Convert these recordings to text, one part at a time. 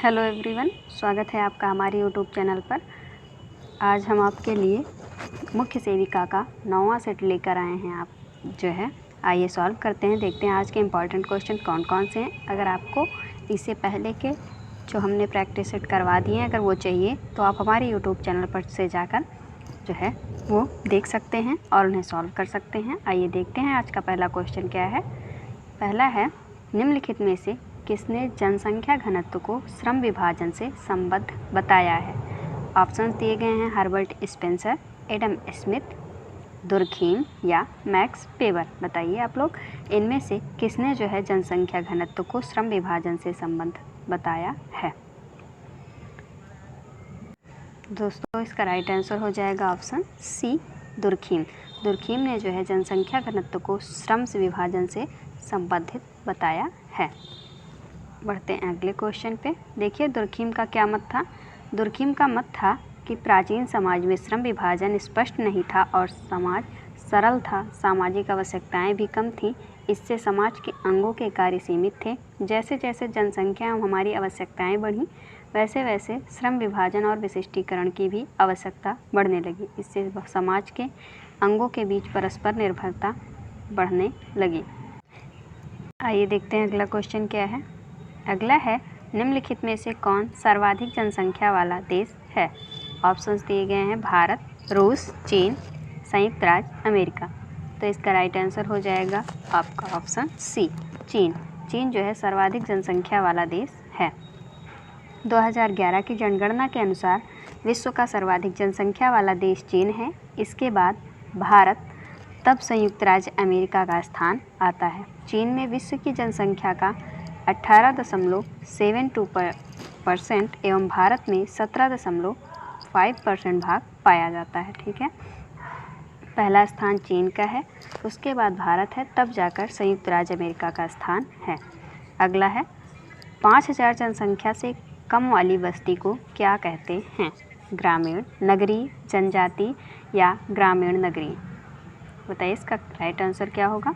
Hello everyone, स्वागत है आपका हमारे यूट्यूब चैनल पर। आज हम आपके लिए मुख्य सेविका का 9वां सेट लेकर आए हैं। आप जो है आइए सॉल्व करते हैं, देखते हैं आज के इम्पॉर्टेंट क्वेश्चन कौन कौन से हैं। अगर आपको इससे पहले के जो हमने प्रैक्टिस सेट करवा दिए हैं अगर वो चाहिए तो आप हमारे यूट्यूब चैनल पर से जाकर जो है वो देख सकते हैं और उन्हें सॉल्व कर सकते हैं। आइए देखते हैं आज का पहला क्वेश्चन क्या है। पहला है, निम्नलिखित में से किसने जनसंख्या घनत्व को श्रम विभाजन से संबद्ध बताया है। ऑप्शंस दिए गए हैं, Herbert Spencer, Adam Smith, Durkheim या मैक्स वेबर। बताइए आप लोग इनमें से किसने जो है जनसंख्या घनत्व को श्रम विभाजन से संबंध बताया है। दोस्तों इसका राइट आंसर हो जाएगा ऑप्शन सी, दुर्खीम। दुर्खीम ने जो है जनसंख्या घनत्व को श्रम से विभाजन से संबंधित बताया है। बढ़ते हैं अगले क्वेश्चन पे। देखिए दुर्खीम का क्या मत था। दुर्खीम का मत था कि प्राचीन समाज में श्रम विभाजन स्पष्ट नहीं था और समाज सरल था, सामाजिक आवश्यकताएं भी कम थीं। इससे समाज के अंगों के कार्य सीमित थे। जैसे जैसे जनसंख्या एवं हमारी आवश्यकताएं बढ़ी वैसे वैसे श्रम विभाजन और विशिष्टीकरण की भी आवश्यकता बढ़ने लगी। इससे समाज के अंगों के बीच परस्पर निर्भरता बढ़ने लगी। आइए देखते हैं अगला क्वेश्चन क्या है। अगला है, निम्नलिखित में से कौन सर्वाधिक जनसंख्या वाला देश है। ऑप्शंस दिए गए हैं, भारत, रूस, चीन, संयुक्त राज्य अमेरिका। तो इसका राइट आंसर हो जाएगा आपका ऑप्शन सी, चीन। चीन जो है सर्वाधिक जनसंख्या वाला देश है। 2011 की जनगणना के अनुसार विश्व का सर्वाधिक जनसंख्या वाला देश चीन है। इसके बाद भारत, तब संयुक्त राज्य अमेरिका का स्थान आता है। चीन में विश्व की जनसंख्या का 18.72% एवं भारत में 17.5% भाग पाया जाता है। ठीक है, पहला स्थान चीन का है, उसके बाद भारत है, तब जाकर संयुक्त राज्य अमेरिका का स्थान है। अगला है, 5000 जनसंख्या से कम वाली बस्ती को क्या कहते हैं। ग्रामीण, नगरीय, जनजाति या ग्रामीण नगरीय। बताइए इसका राइट आंसर क्या होगा।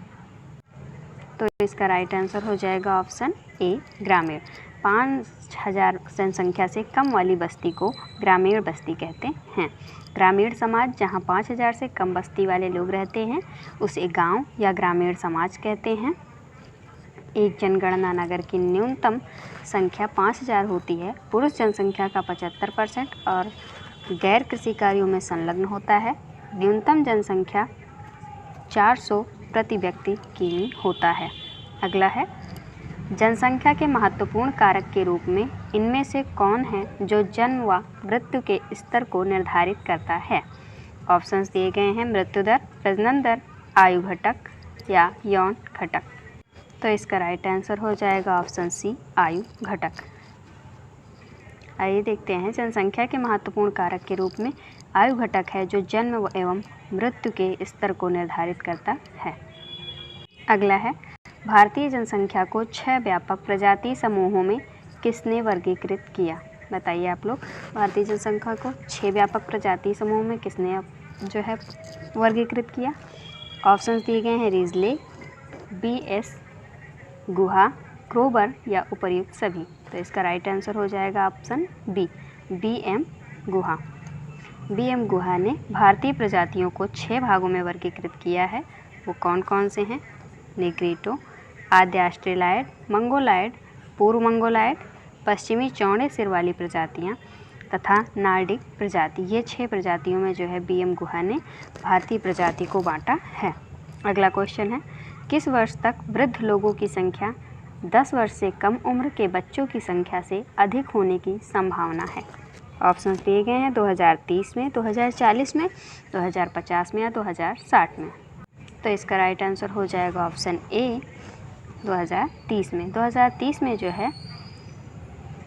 तो इसका राइट आंसर हो जाएगा ऑप्शन ए, ग्रामीण। 5000 जनसंख्या से कम वाली बस्ती को ग्रामीण बस्ती कहते हैं। ग्रामीण समाज जहां 5000 से कम बस्ती वाले लोग रहते हैं उसे गांव या ग्रामीण समाज कहते हैं। एक जनगणना नगर की न्यूनतम संख्या 5000 होती है। पुरुष जनसंख्या का 75% और गैर कृषि कार्यों में संलग्न होता है। न्यूनतम जनसंख्या 400 प्रति व्यक्ति की होता है। अगला है, जनसंख्या के महत्वपूर्ण कारक के रूप में इनमें से कौन है जो जन्म व मृत्यु के स्तर को निर्धारित करता है। ऑप्शंस दिए गए हैं, मृत्यु दर, प्रजनन दर, आयु घटक या यौन घटक। तो इसका राइट आंसर हो जाएगा ऑप्शन सी, आयु घटक। आइए देखते हैं, जनसंख्या के महत्वपूर्ण कारक के रूप में आयु घटक है जो जन्म एवं मृत्यु के स्तर को निर्धारित करता है। अगला है, भारतीय जनसंख्या को 6 व्यापक प्रजातीय समूहों में किसने वर्गीकृत किया। बताइए आप लोग, भारतीय जनसंख्या को 6 व्यापक प्रजातीय समूहों में किसने जो है वर्गीकृत किया। ऑप्शंस दिए गए हैं, रिजले, BS गुहा, ग्रोवर या उपर्युक्त सभी। तो इसका राइट आंसर हो जाएगा ऑप्शन बी, BM गुहा। BM गुहा ने भारतीय प्रजातियों को 6 भागों में वर्गीकृत किया है। वो कौन कौन से हैं, नेग्रिटो, आद्य ऑस्ट्रेलाइड, मंगोलाइड, पूर्व मंगोलाइड, पश्चिमी चौड़े सिर वाली प्रजातियाँ तथा नार्डिक प्रजाति। ये 6 प्रजातियों में जो है BM गुहा ने भारतीय प्रजाति को बांटा है। अगला क्वेश्चन है, किस वर्ष तक वृद्ध लोगों की संख्या 10 वर्ष से कम उम्र के बच्चों की संख्या से अधिक होने की संभावना है। ऑप्शंस दिए गए हैं, 2030 में, 2040 में, 2050 में या 2060 में। तो इसका राइट आंसर हो जाएगा ऑप्शन ए, 2030 में। 2030 में जो है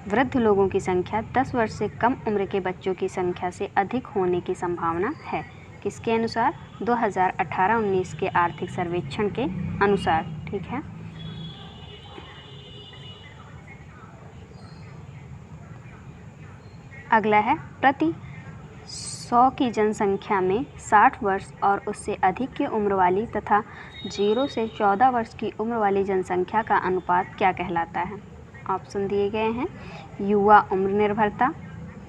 वृद्ध लोगों की संख्या 10 वर्ष से कम उम्र के बच्चों की संख्या से अधिक होने की संभावना है। किसके अनुसार, 2018-19 के आर्थिक सर्वेक्षण के अनुसार। ठीक है, अगला है, प्रति 100 की जनसंख्या में 60 वर्ष और उससे अधिक की उम्र वाली तथा 0 से 14 वर्ष की उम्र वाली जनसंख्या का अनुपात क्या कहलाता है। ऑप्शन दिए गए हैं युवा उम्र निर्भरता,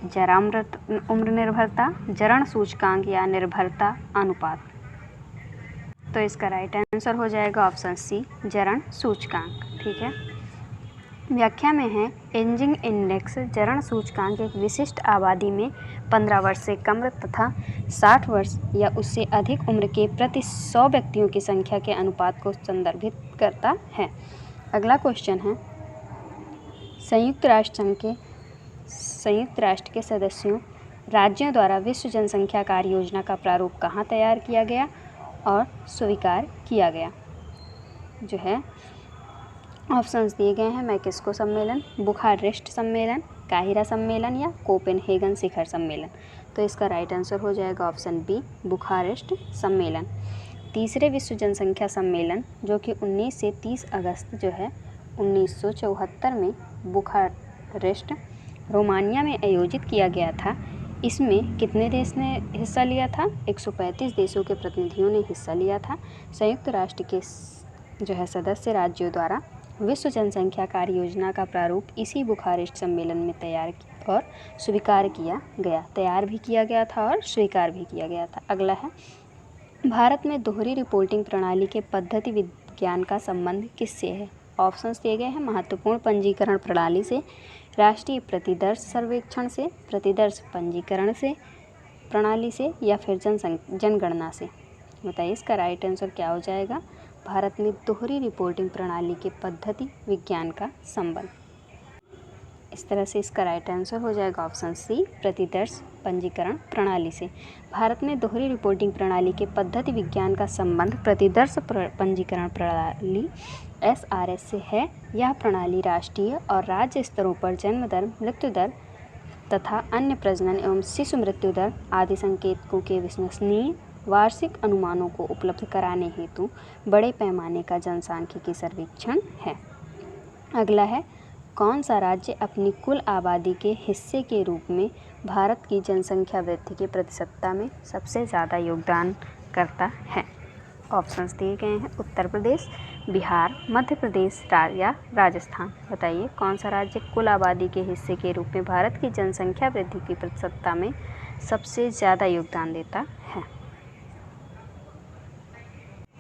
जरामृत उम्र निर्भरता, जरण सूचकांक या निर्भरता अनुपात। तो इसका राइट आंसर हो जाएगा ऑप्शन सी, जरण सूचकांक। ठीक है, व्याख्या में है एजिंग इंडेक्स जरण सूचकांक एक विशिष्ट आबादी में 15 वर्ष से कम तथा 60 वर्ष या उससे अधिक उम्र के प्रति 100 व्यक्तियों की संख्या के अनुपात को संदर्भित करता है। अगला क्वेश्चन है संयुक्त राष्ट्र के सदस्यों राज्यों द्वारा विश्व जनसंख्या कार्य योजना का प्रारूप कहाँ तैयार किया गया और स्वीकार किया गया। जो है ऑप्शंस दिए गए हैं मैक्सिको सम्मेलन, बुखारेस्ट सम्मेलन, काहिरा सम्मेलन या कोपेनहेगन शिखर सम्मेलन। तो इसका राइट आंसर हो जाएगा ऑप्शन बी, बुखारेस्ट सम्मेलन। तीसरे विश्व जनसंख्या सम्मेलन जो कि 19 से 30 अगस्त जो है 1974 में बुखारेस्ट रोमानिया में आयोजित किया गया था। इसमें कितने देश ने हिस्सा लिया था? 135 देशों के प्रतिनिधियों ने हिस्सा लिया था। संयुक्त राष्ट्र के जो है सदस्य राज्यों द्वारा विश्व जनसंख्या कार्य योजना का प्रारूप इसी बुखारेस्ट सम्मेलन में तैयार और स्वीकार किया गया। तैयार भी किया गया था और स्वीकार भी किया गया था। अगला है भारत में दोहरी रिपोर्टिंग प्रणाली के पद्धति विज्ञान का संबंध किससे है? ऑप्शंस दिए गए हैं महत्वपूर्ण पंजीकरण प्रणाली से, राष्ट्रीय प्रतिदर्श सर्वेक्षण से, प्रतिदर्श पंजीकरण से प्रणाली से या फिर जनगणना से। बताइए इसका राइट आंसर क्या हो जाएगा? भारत में दोहरी रिपोर्टिंग प्रणाली के पद्धति विज्ञान का संबंध। इस तरह से इसका राइट आंसर हो जाएगा ऑप्शन सी, प्रतिदर्श पंजीकरण प्रणाली से। भारत में दोहरी रिपोर्टिंग प्रणाली के पद्धति विज्ञान का संबंध प्रतिदर्श पंजीकरण प्रणाली SRS से है। यह प्रणाली राष्ट्रीय और राज्य स्तरों पर जन्म दर, मृत्यु दर तथा अन्य प्रजनन एवं शिशु मृत्यु दर आदि संकेतकों के विश्वसनीय वार्षिक अनुमानों को उपलब्ध कराने हेतु बड़े पैमाने का जनसांख्यिकी सर्वेक्षण है। अगला है कौन सा राज्य अपनी कुल आबादी के हिस्से के रूप में भारत की जनसंख्या वृद्धि की प्रतिशतता में सबसे ज़्यादा योगदान करता है? ऑप्शंस दिए गए हैं उत्तर प्रदेश, बिहार, मध्य प्रदेश या राजस्थान। बताइए कौन सा राज्य कुल आबादी के हिस्से के रूप में भारत की जनसंख्या वृद्धि की प्रतिशतता में सबसे ज़्यादा योगदान देता है?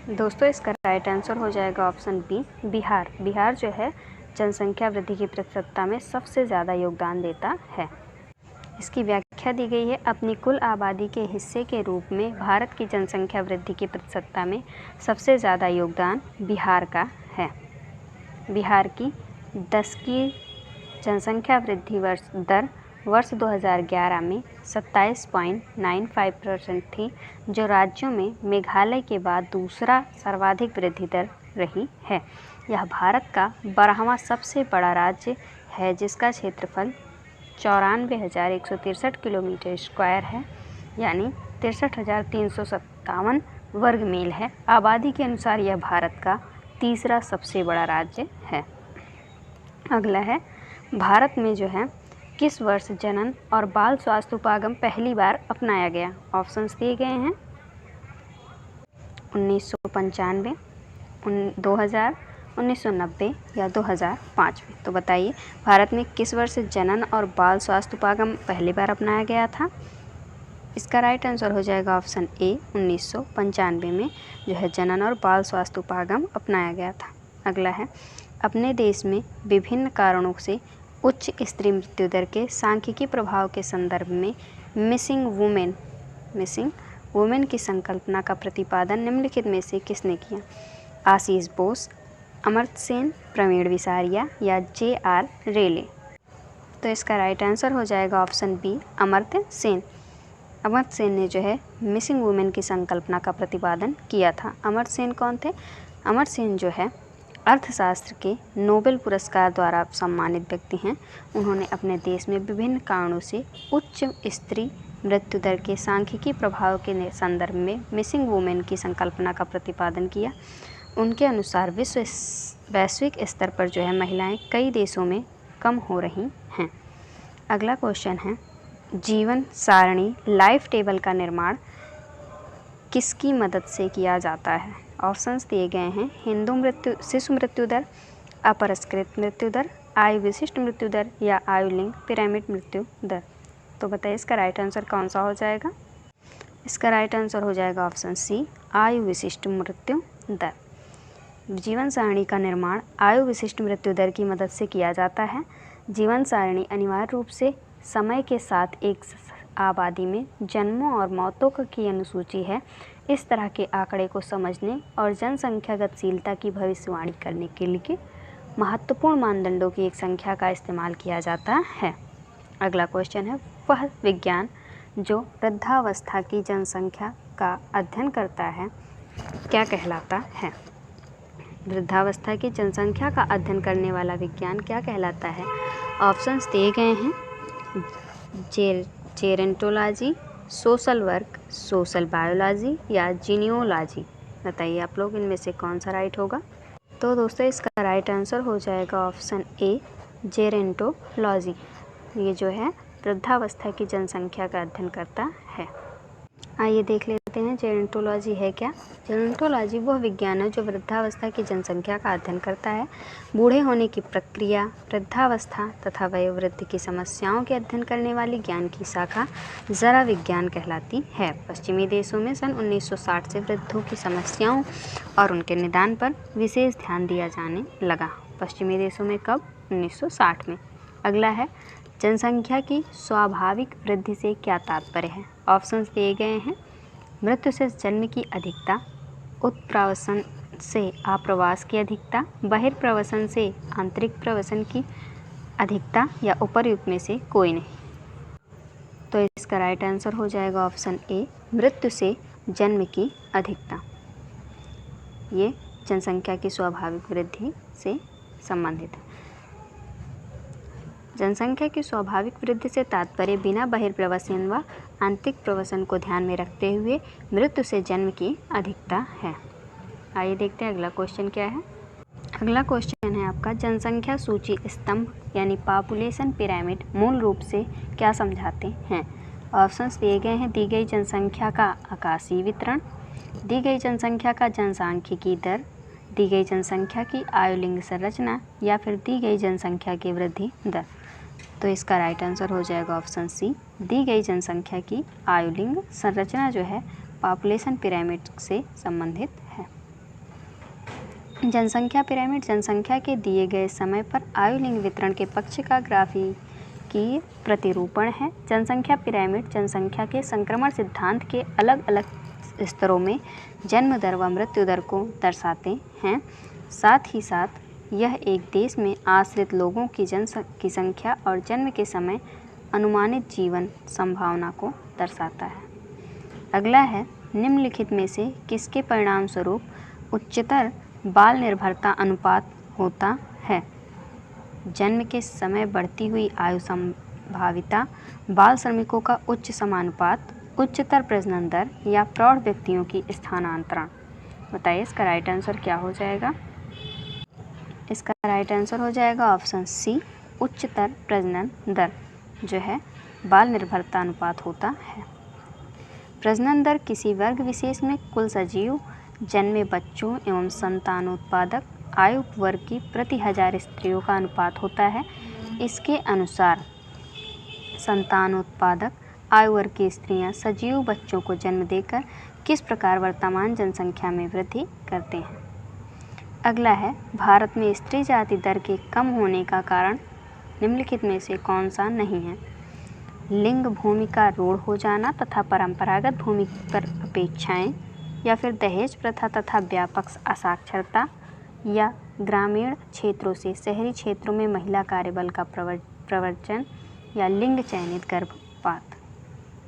दोस्तों इसका राइट आंसर हो जाएगा ऑप्शन बी, बिहार। बिहार जो है जनसंख्या वृद्धि की प्रतिशतता में सबसे ज़्यादा योगदान देता है। इसकी व्याख्या दी गई है अपनी कुल आबादी के हिस्से के रूप में भारत की जनसंख्या वृद्धि की प्रतिशतता में सबसे ज़्यादा योगदान बिहार का है। बिहार की 10 की जनसंख्या वृद्धि दर वर्ष 2011 में 27.95% थी, जो राज्यों में मेघालय के बाद दूसरा सर्वाधिक वृद्धि दर रही है। यह भारत का 12वां सबसे बड़ा राज्य है जिसका क्षेत्रफल 94,163 किलोमीटर स्क्वायर है, यानी 63,357 वर्ग मील है। आबादी के अनुसार यह भारत का तीसरा सबसे बड़ा राज्य है। अगला है भारत में जो है किस वर्ष जनन और बाल स्वास्थ्य उपागम पहली बार अपनाया गया? ऑप्शंस दिए गए हैं 1995, 2000, 1990 या 2005 में। तो बताइए भारत में किस वर्ष जनन और बाल स्वास्थ्य उपागम पहली बार अपनाया गया था? इसका राइट आंसर हो जाएगा ऑप्शन ए, 1995 में जो है जनन और बाल स्वास्थ्य उपागम अपनाया गया था। अगला है अपने देश में विभिन्न कारणों से उच्च स्त्री मृत्यु दर के सांख्यिकी प्रभाव के संदर्भ में मिसिंग वुमेन की संकल्पना का प्रतिपादन निम्नलिखित में से किसने किया? आशीष बोस, अमर्त्य सेन, प्रवीण विसारिया या JR रेले। तो इसका राइट आंसर हो जाएगा ऑप्शन बी, अमर्त्य सेन। अमर्त्य सेन ने जो है मिसिंग वुमेन की संकल्पना का प्रतिपादन किया था। अमर्त्य सेन कौन थे? अमर्त्य सेन जो है अर्थशास्त्र के नोबेल पुरस्कार द्वारा सम्मानित व्यक्ति हैं। उन्होंने अपने देश में विभिन्न कारणों से उच्च स्त्री मृत्यु दर के सांख्यिकी प्रभाव के संदर्भ में मिसिंग वुमेन की संकल्पना का प्रतिपादन किया। उनके अनुसार वैश्विक स्तर पर जो है महिलाएं कई देशों में कम हो रही हैं। अगला क्वेश्चन है जीवन सारणी लाइफ टेबल का निर्माण किसकी मदद से किया जाता है? ऑप्शंस दिए गए हैं शिशु मृत्यु दर, अपरिष्कृत मृत्यु दर, आयु विशिष्ट मृत्यु दर या आयु लिंग पिरामिड मृत्यु दर। तो बताइए इसका राइट आंसर कौन सा हो जाएगा। इसका राइट आंसर हो जाएगा ऑप्शन सी, आयु विशिष्ट मृत्यु दर। जीवन सारणी का निर्माण आयु विशिष्ट मृत्यु दर की मदद से किया जाता है। जीवन सारणी अनिवार्य रूप से समय के साथ एक आबादी में जन्मों और मौतों की अनुसूची है। इस तरह के आंकड़े को समझने और जनसंख्या गतिशीलता की भविष्यवाणी करने के लिए महत्वपूर्ण मानदंडों की एक संख्या का इस्तेमाल किया जाता है। अगला क्वेश्चन है, वह विज्ञान जो वृद्धावस्था की जनसंख्या का अध्ययन करता है क्या कहलाता है। वृद्धावस्था की जनसंख्या का अध्ययन करने वाला विज्ञान क्या कहलाता है। ऑप्शंस दिए गए हैं, gerontology, social work, social biology या जीनियोलॉजी। बताइए आप लोग इनमें से कौन सा राइट होगा। तो दोस्तों इसका राइट आंसर हो जाएगा ऑप्शन ए, जेरोंटोलॉजी। ये जो है वृद्धावस्था की जनसंख्या का अध्ययन करता है। आइए देख लेते हैं जेरोंटोलॉजी है क्या। जेरोंटोलॉजी वह विज्ञान है जो वृद्धावस्था की जनसंख्या का अध्ययन करता है। बूढ़े होने की प्रक्रिया, वृद्धावस्था तथा वयोवृद्धि की समस्याओं के अध्ययन करने वाली ज्ञान की शाखा जरा विज्ञान कहलाती है। पश्चिमी देशों में सन 1960 से वृद्धों की समस्याओं और उनके निदान पर विशेष ध्यान दिया जाने लगा। पश्चिमी देशों में कब? 1960 में। अगला है, जनसंख्या की स्वाभाविक वृद्धि से क्या तात्पर्य है। ऑप्शंस दिए गए हैं, मृत्यु से जन्म की अधिकता, उत्प्रवसन से आप्रवास की अधिकता, बहिर्प्रवसन से आंतरिक प्रवसन की अधिकता या उपर्युक्त में से कोई नहीं। तो इसका राइट आंसर हो जाएगा ऑप्शन ए, मृत्यु से जन्म की अधिकता। ये जनसंख्या की स्वाभाविक वृद्धि से संबंधित है। जनसंख्या की स्वाभाविक वृद्धि से तात्पर्य बिना बहिर्प्रवसन व आंतरिक प्रवसन को ध्यान में रखते हुए मृत्यु से जन्म की अधिकता है। आइए देखते हैं अगला क्वेश्चन क्या है। अगला क्वेश्चन है आपका, जनसंख्या सूची स्तंभ यानी पॉपुलेशन पिरामिड मूल रूप से क्या समझाते हैं। ऑप्शंस दिए गए हैं, दी गई जनसंख्या का आकाशीय वितरण, दी गई जनसंख्या का जनसांख्यिकी दर, दी गई जनसंख्या की आयुलिंग संरचना या फिर दी गई जनसंख्या की वृद्धि दर। तो इसका राइट आंसर हो जाएगा ऑप्शन सी, दी गई जनसंख्या की आयुलिंग संरचना जो है पॉपुलेशन पिरामिड से संबंधित है। जनसंख्या पिरामिड जनसंख्या के दिए गए समय पर आयुलिंग वितरण के पक्ष का ग्राफिकी प्रतिरूपण है। जनसंख्या पिरामिड जनसंख्या के संक्रमण सिद्धांत के अलग अलग स्तरों में जन्म दर व मृत्यु दर को दर्शाते हैं। साथ ही साथ यह एक देश में आश्रित लोगों की संख्या और जन्म के समय अनुमानित जीवन संभावना को दर्शाता है। अगला है, निम्नलिखित में से किसके परिणाम स्वरूप उच्चतर बाल निर्भरता अनुपात होता है। जन्म के समय बढ़ती हुई आयु संभाविता, बाल श्रमिकों का उच्च समानुपात, उच्चतर प्रजनन दर या प्रौढ़ व्यक्तियों की स्थानांतरण। बताइए इसका राइट आंसर क्या हो जाएगा। इसका राइट आंसर हो जाएगा ऑप्शन सी, उच्चतर प्रजनन दर जो है बाल निर्भरता अनुपात होता है। प्रजनन दर किसी वर्ग विशेष में कुल सजीव जन्मे बच्चों एवं संतानोत्पादक आयु वर्ग की प्रति 1000 स्त्रियों का अनुपात होता है। इसके अनुसार संतानोत्पादक आयु वर्ग की स्त्रियां सजीव बच्चों को जन्म देकर किस प्रकार वर्तमान जनसंख्या में वृद्धि करते हैं। अगला है, भारत में स्त्री जाति दर के कम होने का कारण निम्नलिखित में से कौन सा नहीं है। लिंग भूमिका रूढ़ हो जाना तथा परंपरागत भूमि पर अपेक्षाएं, या फिर दहेज प्रथा तथा व्यापक असाक्षरता, या ग्रामीण क्षेत्रों से शहरी क्षेत्रों में महिला कार्यबल का प्रवर्जन, या लिंग चयनित गर्भपात।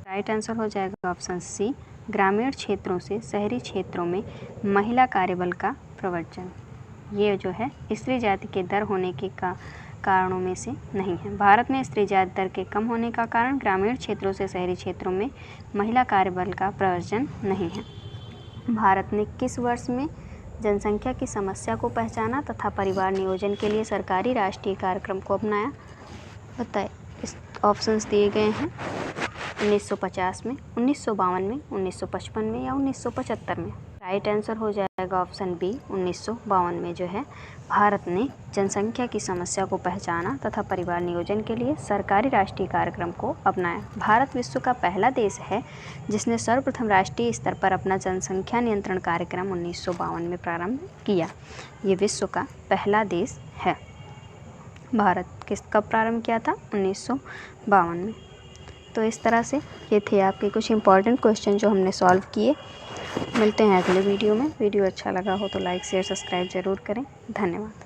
राइट आंसर हो जाएगा ऑप्शन सी, ग्रामीण क्षेत्रों से शहरी क्षेत्रों में महिला कार्यबल का प्रवर्जन। ये जो है स्त्री जाति के दर होने के कारणों में से नहीं है। भारत में स्त्री जाति दर के कम होने का कारण ग्रामीण क्षेत्रों से शहरी क्षेत्रों में महिला कार्यबल का प्रवर्जन नहीं है। भारत ने किस वर्ष में जनसंख्या की समस्या को पहचाना तथा परिवार नियोजन के लिए सरकारी राष्ट्रीय कार्यक्रम को अपनाया। बताइए, इस ऑप्शंस दिए गए हैं 1950 में, 1952 में, 1955 में या 1975 में। राइट आंसर हो जाएगा जाएगा ऑप्शन बी 1952 में जो है भारत ने जनसंख्या की समस्या को पहचाना तथा परिवार नियोजन के लिए सरकारी राष्ट्रीय कार्यक्रम को अपनाया। भारत विश्व का पहला देश है जिसने सर्वप्रथम राष्ट्रीय स्तर पर अपना जनसंख्या नियंत्रण कार्यक्रम 1952 में प्रारंभ किया। ये विश्व का पहला देश है। भारत कब प्रारंभ किया था? 1952 में। तो इस तरह से ये थे आपके कुछ इंपॉर्टेंट क्वेश्चन जो हमने सॉल्व किए। मिलते हैं अगले वीडियो में। वीडियो अच्छा लगा हो तो लाइक शेयर सब्सक्राइब ज़रूर करें। धन्यवाद।